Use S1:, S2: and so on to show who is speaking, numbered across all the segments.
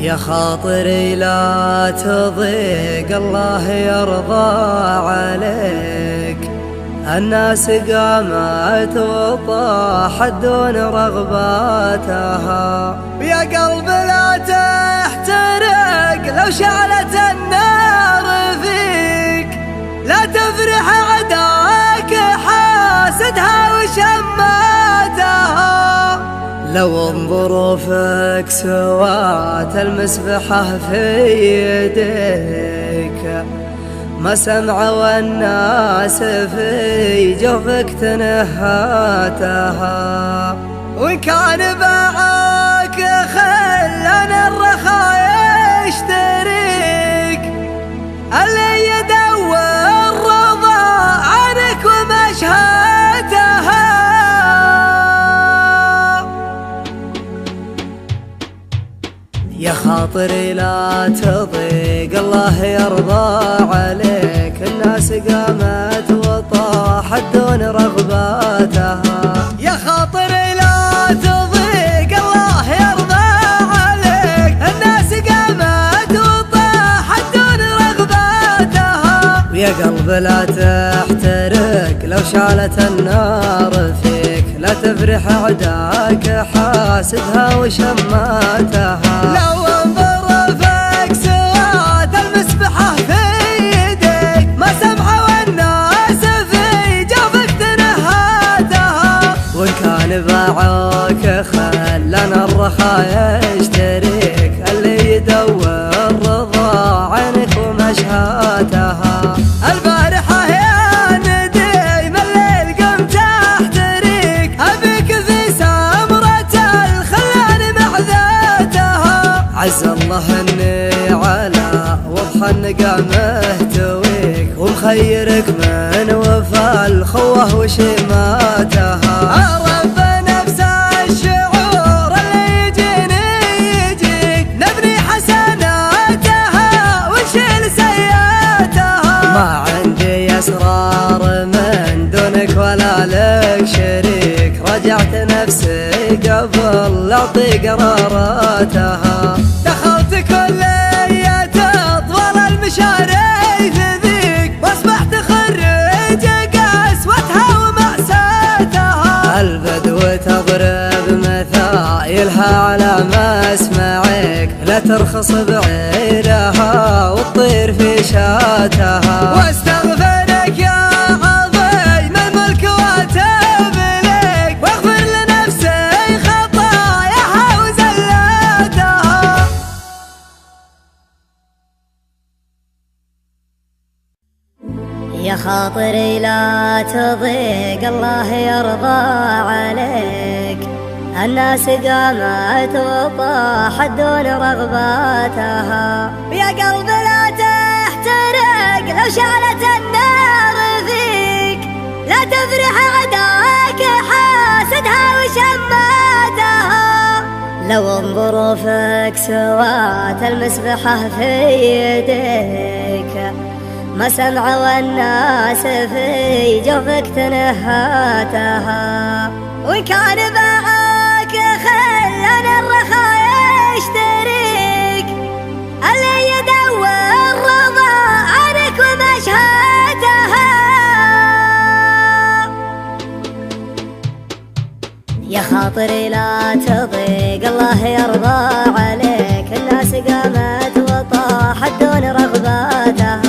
S1: يا خاطري لا تضيق الله يرضى عليك، الناس قامت وطاحت دون رغباتها. يا قلب لا تحترق لو شعلت النار فيك، لا تفرح عداك حاسدها وشماتها. لو ظروفك سوات المسبحة في يديك، ما سمعوا الناس في جوفك تنهاتها. وإن كان باعك خلنا الرخاء يشتريك، اللي يدور رضا عنك ومشهاتها. يا خاطري لا تضيق الله يرضى عليك، الناس قامت وطاحت دون رغباتها. يا خاطري لا تضيق الله يرضى عليك، الناس قامت وطاحت دون رغباتها. ويا قلب لا تحترق لو شعلت النار فيك، لا تفرح عداك حاسدها وشماتها. لو ظروفك سوات المسبحة في يديك، ما سمعوا الناس في جوفك تنهاتها. وإن كان باعوك خلنا الرخاء يشتريك، اللي يدور رضا عنك ومشهاتها. البارحة يا نديم الليل قمت احتريك، ابيك في سمرة الخلان معذاتها. عز الله اني على وضح النقا مهتويك، ومخيرك من وفى الخوه وشماتها. رب نفس الشعور اللي يجيني يجيك، نبني حسناتها ونشيل سيئاتها. ما عندي اسرار من دونك ولا لك شريك، رجعت نفسي قبل اعطي قراراتها. دخلت كلية اطول المشاريع ذيك، واصبحت خريج قسوتها ومأساتها. البدو تضرب مثايلها على مسمعك، لا ترخص بعيرها وتطير في شاتها. واستغفرك يا عظيم الملك واتوب لك، واغفر لنفسي خطاياها وزلاتها. يا خاطري لا تضيق الله يرضى عليك، الناس قامت وطاحت دون رغباتها. يا قلب لا تحترق لو شعلت النار فيك، لا تفرح عداك حاسدها وشماتها. لو ظروفك سوات المسبحة في يديك، ما سمعوا الناس في جوفك تنهاتها. وإن كان باعك خلنا الرخاء يشتريك، اللي يدور رضا عنك ومشهاتها. يا خاطري لا تضيق الله يرضى عليك، الناس قامت وطاحت دون رغباتها.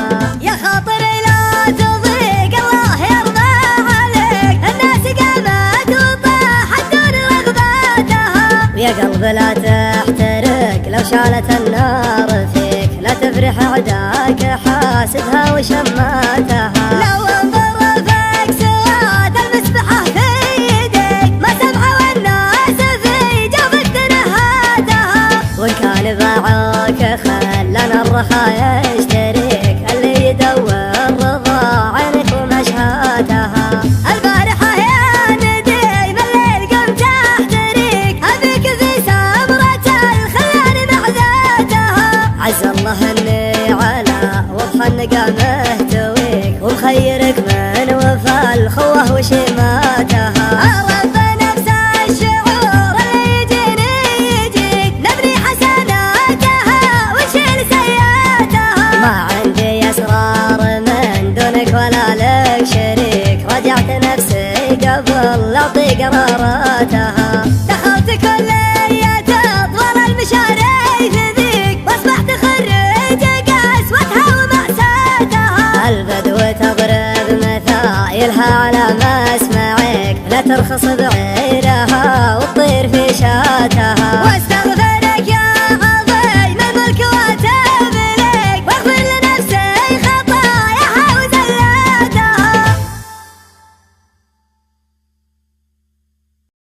S1: يا خاطري لا تضيق الله يرضى عليك، الناس قامت وطاحت دون رغباتها. ويا قلب لا تحترق لو شعلت النار فيك، لا تفرح عداك حاسدها وشماتها. لو ظروفك سوات المسبحة في يديك، ما سمعوا الناس في جوفك تنهاتها. وإن كان باعوك خلنا الرخاء يشتريك، اللي يدور رضا عنك ومشهاتها. البارحة يا نديم الليل قمت احتريك، ابيك في سمرة الخلان معذاتها. عز الله اني على وضح النقا مهتويك، ومخيرك من وفى الخوه وشماتها. رب نفس الشعور اللي يجيني يجيك، نبني حسناتها قبل لا اعطي قراراتها. دخلت كلية طول المشاريع ذيك واصبحت خريج قسوتها ومأساتها. البدو تضرب مثايلها على مسمعك لا ترخص بعيرها وتطير في شاتها.